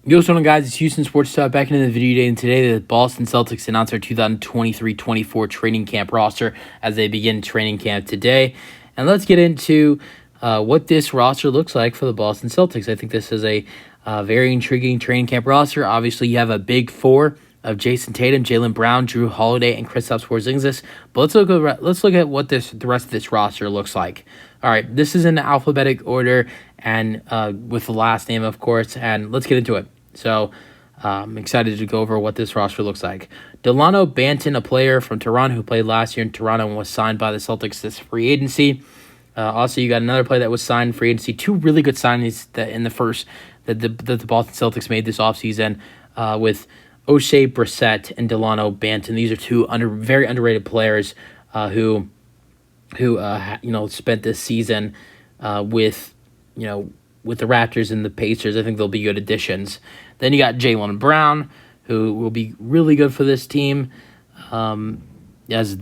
Yo, what's going on, guys? It's Houston Sports Talk back into the video today, and today the Boston Celtics announced their 2023-24 training camp roster as they begin training camp today. And let's get into what this roster looks like for the Boston Celtics. I think this is a very intriguing training camp roster. Obviously, you have a big four of Jason Tatum, Jaylen Brown, Drew Holiday, and Kristaps Porzingis. But let's look at what the rest of this roster looks like. All right, this is in alphabetic order and with the last name, of course. And let's get into it. So I'm excited to go over what this roster looks like. Delano Banton, a player from Toronto who played last year in Toronto and was signed by the Celtics this free agency. Also, you got another player that was signed free agency. Two really good signings that the Boston Celtics made this offseason with O'Shea Brissett and Delano Banton. These are two very underrated players who spent this season with the Raptors and the Pacers. I think they'll be good additions. Then you got Jaylen Brown, who will be really good for this team. I guess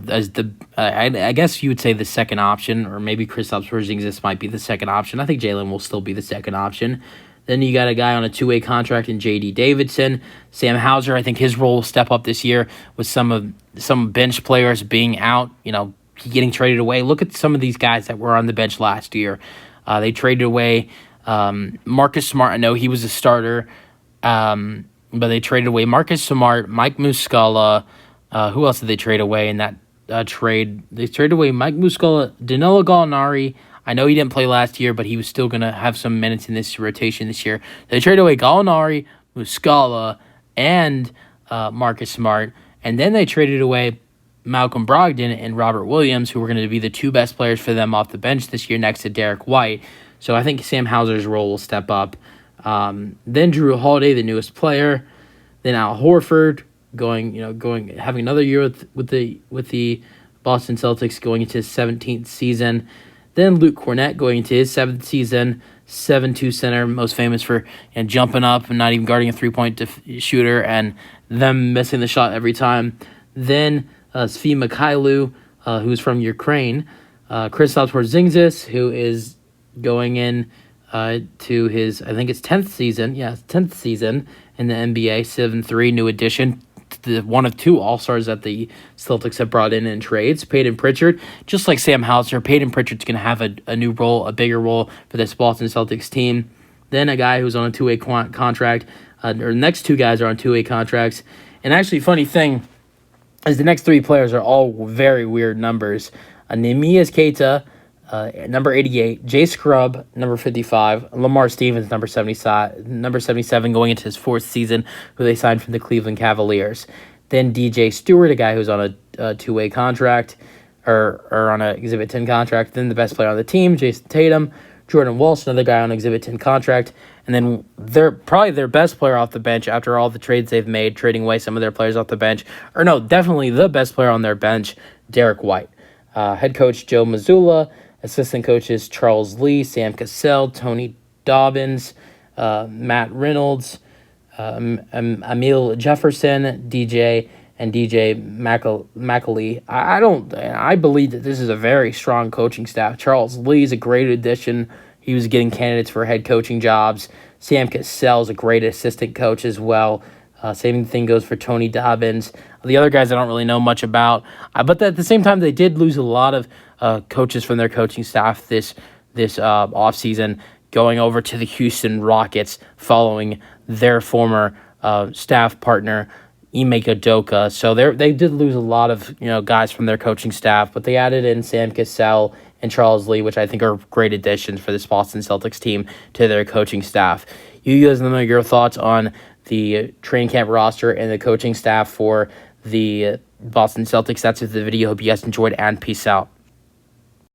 you would say the second option, or maybe Kristaps Porzingis might be the second option. I think Jaylen will still be the second option. Then you got a guy on a two-way contract in J.D. Davidson. Sam Hauser, I think his role will step up this year with some bench players being out, getting traded away. Look at some of these guys that were on the bench last year. They traded away Marcus Smart. I know he was a starter, but they traded away Marcus Smart, Mike Muscala. Who else did they trade away in that trade? They traded away Mike Muscala, Danilo Gallinari. I know he didn't play last year, but he was still going to have some minutes in this rotation this year. They traded away Gallinari, Muscala, and Marcus Smart. And then they traded away Malcolm Brogdon and Robert Williams, who were going to be the two best players for them off the bench this year next to Derek White. So I think Sam Hauser's role will step up. Then Drew Holiday, the newest player. Then Al Horford having another year with the Boston Celtics going into his 17th season. Then Luke Cornett going into his 7th season, 7'2" center, most famous for jumping up and not even guarding a three-point shooter and them missing the shot every time. Then Svi Mykhailiuk, who's from Ukraine. Kristaps Porzingis, who is going in to his, I think it's 10th season. Yeah, 10th season in the NBA, 7'3", new addition. One of two All-Stars that the Celtics have brought in trades. Peyton Pritchard, just like Sam Hauser, Peyton Pritchard's going to have a new role, a bigger role for this Boston Celtics team. Then a guy who's on a two-way contract, or the next two guys are on two-way contracts. And actually, funny thing is the next three players are all very weird numbers. Neemias Queta, number 88, Jay Scrubb, number 55, Lamar Stevens, number 77, going into his fourth season, who they signed from the Cleveland Cavaliers. Then DJ Stewart, a guy who's on a two-way contract, or on an Exhibit 10 contract. Then the best player on the team, Jason Tatum. Jordan Walsh, another guy on Exhibit 10 contract. And then probably their best player off the bench after all the trades they've made, trading away some of their players off the bench. Or no, definitely the best player on their bench, Derek White. Head coach Joe Mazzulla. Assistant coaches Charles Lee, Sam Cassell, Tony Dobbins, Matt Reynolds, Emil Jefferson, DJ McAlee. I believe that this is a very strong coaching staff. Charles Lee is a great addition. He was getting candidates for head coaching jobs. Sam Cassell is a great assistant coach as well. Same thing goes for Tony Dobbins. The other guys I don't really know much about. But at the same time, they did lose a lot of coaches from their coaching staff this offseason, going over to the Houston Rockets following their former staff partner, Ime Udoka. So they did lose a lot of guys from their coaching staff, but they added in Sam Cassell and Charles Lee, which I think are great additions for this Boston Celtics team to their coaching staff. You guys know your thoughts on the training camp roster and the coaching staff for the Boston Celtics. That's it for the video. Hope you guys enjoyed, and peace out.